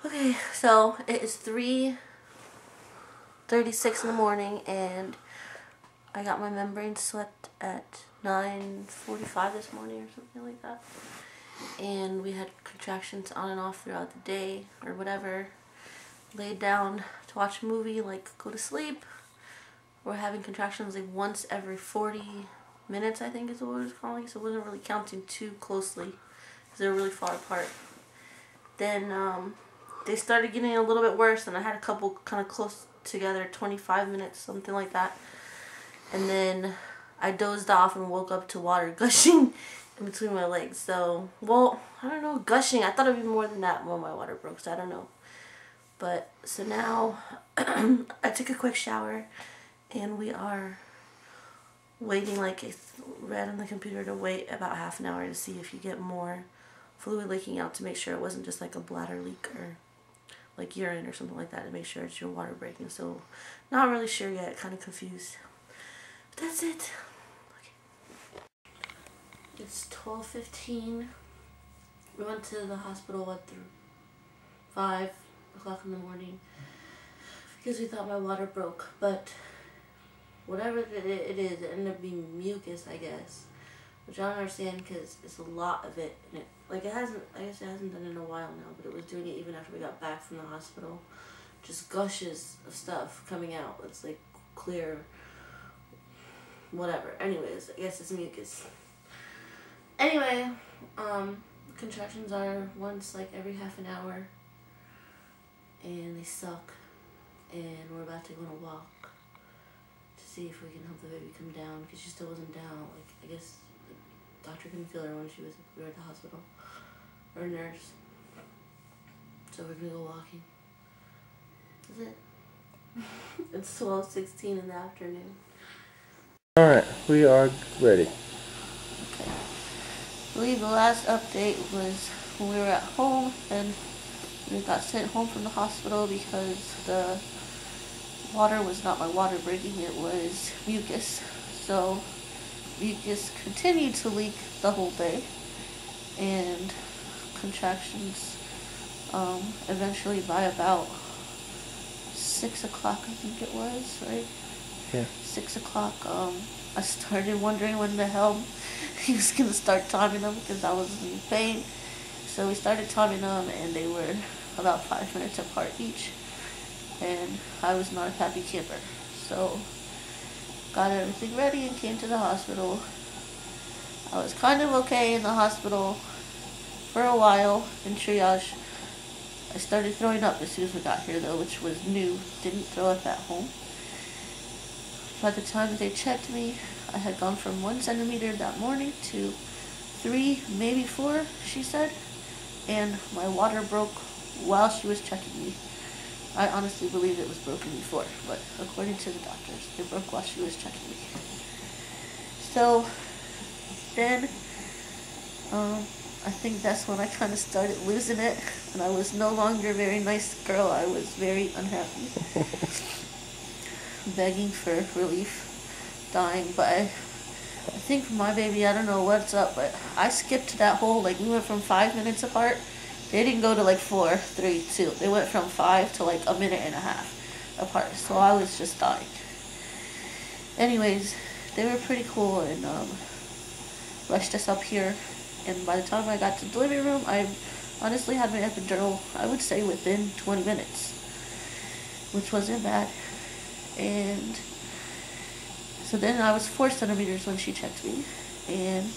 Okay, so it is 3:36 in the morning, and I got my membrane swept at 9:45 this morning or something like that. And we had contractions on and off throughout the day or whatever. Laid down to watch a movie, like go to sleep. We're having contractions like once every 40 minutes, I think is what it was calling. So it wasn't really counting too closely because they were really far apart. Then they started getting a little bit worse, and I had a couple kind of close together, 25 minutes, something like that. And then I dozed off and woke up to water gushing in between my legs. So, well, I don't know, gushing. I thought it would be more than that when my water broke, so I don't know. But, so now, I took a quick shower, and we are waiting, like I read on the computer, to wait about half an hour to see if you get more fluid leaking out, to make sure it wasn't just like a bladder leak or like urine or something like that, to make sure it's your water breaking. So, not really sure yet, kind of confused. But that's it. Okay. It's 12:15. We went to the hospital through 5 o'clock in the morning because we thought my water broke, but whatever it is, it ended up being mucus, I guess, which I don't understand because it's a lot of it, and I guess it hasn't done it in a while now, but it was doing it even after we got back from the hospital. Just gushes of stuff coming out. It's like clear, whatever. Anyways, I guess it's mucus. Anyway, contractions are once like every half an hour, and they suck, and we're about to go on a walk to see if we can help the baby come down, because she still wasn't down. Like, I guess the doctor couldn't feel her when we were at the hospital, or a nurse. So we're gonna go walking. That's it. It's 12:16 in the afternoon. Alright, we are ready. Okay. I believe the last update was when we were at home, and we got sent home from the hospital because the water was not my water breaking, it was mucus. So mucus continued to leak the whole day, and contractions eventually by about 6 o'clock, I think it was, right? Yeah. 6 o'clock, I started wondering when the hell he was going to start timing them, because I was in pain. So we started timing them, and they were about 5 minutes apart each. And I was not a happy camper. So, got everything ready and came to the hospital. I was kind of okay in the hospital for a while in triage. I started throwing up as soon as we got here, though, which was new. Didn't throw up at home. By the time they checked me, I had gone from 1 centimeter that morning to 3, maybe 4, she said. And my water broke while she was checking me. I honestly believe it was broken before, but according to the doctors, it broke while she was checking me. So then, I think that's when I kind of started losing it, and I was no longer a very nice girl. I was very unhappy, begging for relief, dying. But I think for my baby, I don't know what's up, but I skipped that whole, like, we went from 5 minutes apart. They didn't go to like 4, 3, 2. They went from 5 to like a minute and a half apart. So I was just dying. Anyways, they were pretty cool and rushed us up here. And by the time I got to the living room, I honestly had my epidural, I would say, within 20 minutes, which wasn't bad. And so then I was 4 centimeters when she checked me, and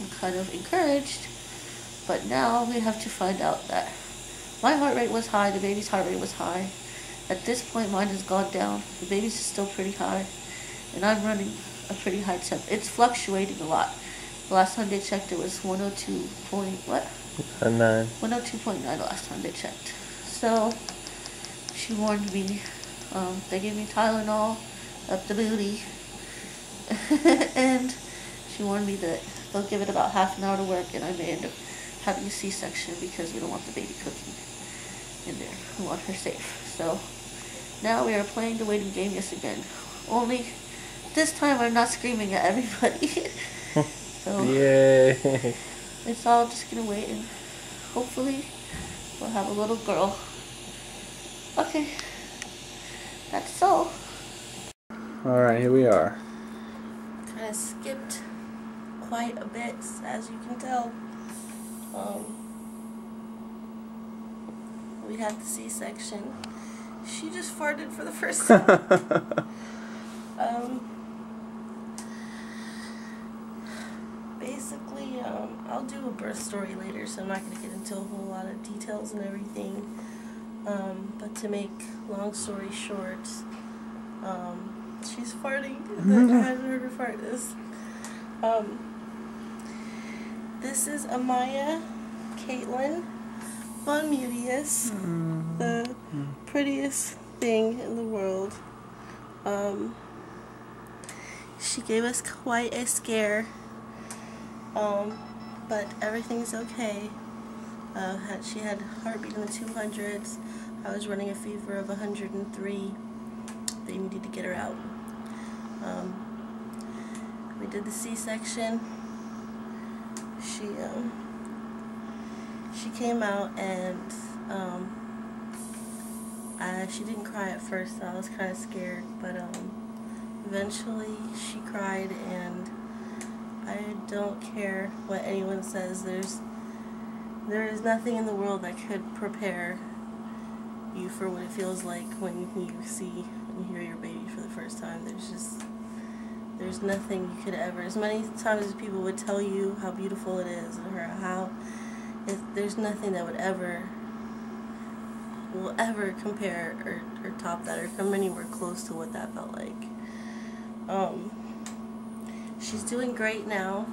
I'm kind of encouraged. But now we have to find out that my heart rate was high, the baby's heart rate was high. At this point, mine has gone down. The baby's is still pretty high, and I'm running a pretty high temp. It's fluctuating a lot. The last time they checked, it was 102 point, what? 102.9 the last time they checked. So, she warned me. They gave me Tylenol up the booty. And she warned me that they'll give it about half an hour to work, and I may end up having a C-section because we don't want the baby cooking in there. We want her safe. So now we are playing the waiting game yet again. Only this time I'm not screaming at everybody. So yay! it's all just gonna wait, and hopefully we'll have a little girl. Okay, that's all. Alright, here we are. Kind of skipped quite a bit, as you can tell. We had the C-section. She just farted for the first time. Basically, I'll do a birth story later, so I'm not going to get into a whole lot of details and everything. But to make long story short, she's farting. I haven't heard her fart this. This is Amaya Katelynn VonMutius, the prettiest thing in the world. She gave us quite a scare, but everything's okay. She had heartbeat in the 200s. I was running a fever of 103. They needed to get her out. We did the C-section. She came out and she didn't cry at first, so I was kind of scared, but eventually she cried, and I don't care what anyone says. There is nothing in the world that could prepare you for what it feels like when you see and hear your baby for the first time. There's nothing you could ever, as many times as people would tell you how beautiful it is, or there's nothing that will ever compare or top that or come anywhere close to what that felt like. She's doing great now.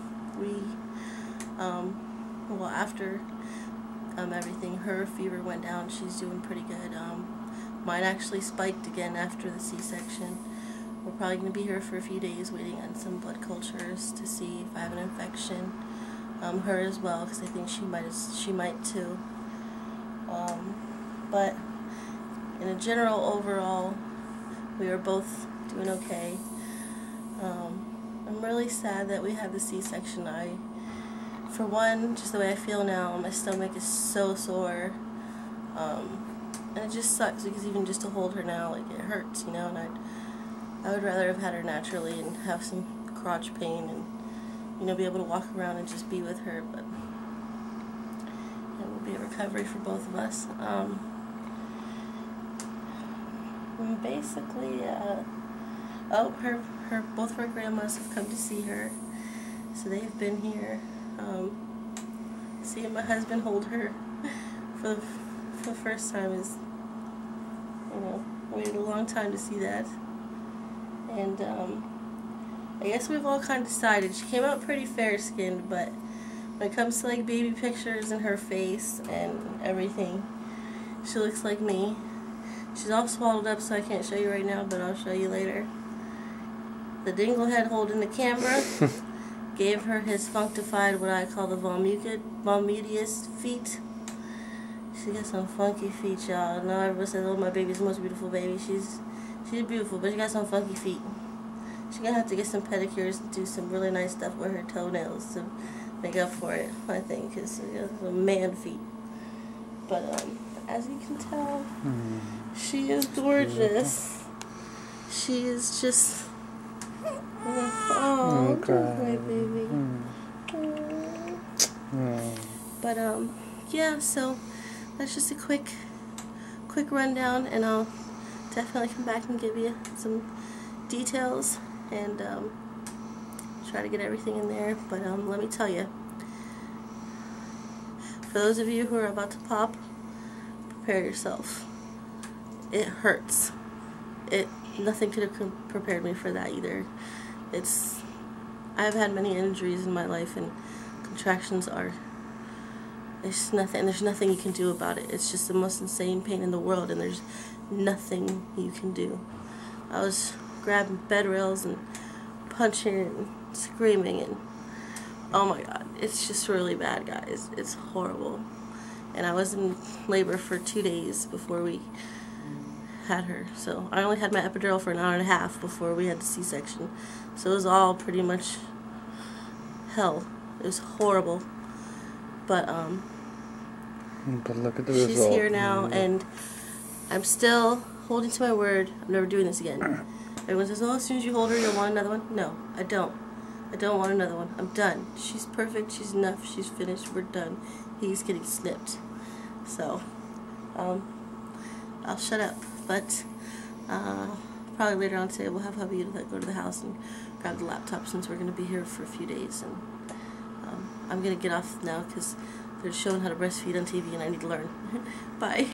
Well, after everything, her fever went down. She's doing pretty good. Mine actually spiked again after the C-section. We're probably going to be here for a few days waiting on some blood cultures to see if I have an infection. Her as well, because I think she might too. But in a general overall, we are both doing okay. I'm really sad that we had the C-section. For one, just the way I feel now, my stomach is so sore. And it just sucks because even just to hold her now, like, it hurts, you know, and I would rather have had her naturally and have some crotch pain and, you know, be able to walk around and just be with her, but it will be a recovery for both of us. And basically, both of her grandmas have come to see her, so they've been here. Seeing my husband hold her for the first time is, you know, waited a long time to see that. And I guess we've all kind of decided. She came out pretty fair-skinned, but when it comes to like baby pictures and her face and everything, she looks like me. She's all swallowed up, so I can't show you right now, but I'll show you later. The dinglehead holding the camera gave her his functified, what I call the VonMutius feet. She got some funky feet, y'all. Now everybody says, oh, my baby's the most beautiful baby. She's beautiful, but she got some funky feet. She's gonna have to get some pedicures and do some really nice stuff with her toenails to make up for it, I think, because she has some man feet. But as you can tell, she is gorgeous. She is just, oh, don't cry, baby. But yeah, so that's just a quick rundown, and I'll definitely come back and give you some details and try to get everything in there. But let me tell you, for those of you who are about to pop, prepare yourself. It hurts. Nothing could have prepared me for that either. I've had many injuries in my life, and contractions there's nothing you can do about it. It's just the most insane pain in the world, and there's nothing you can do. I was grabbing bed rails and punching and screaming, and oh my god, it's just really bad, guys. It's horrible. And I was in labor for 2 days before we had her, so I only had my epidural for an hour and a half before we had the C-section, so it was all pretty much hell. It was horrible, but But look at the result. She's here now, and I'm still holding to my word. I'm never doing this again. Everyone says, oh, as soon as you hold her, you'll want another one. No, I don't. I don't want another one. I'm done. She's perfect. She's enough. She's finished. We're done. He's getting snipped. So, I'll shut up. But probably later on today we'll have hubby go to the house and grab the laptop since we're going to be here for a few days. And I'm going to get off now because they're showing how to breastfeed on TV and I need to learn. Bye.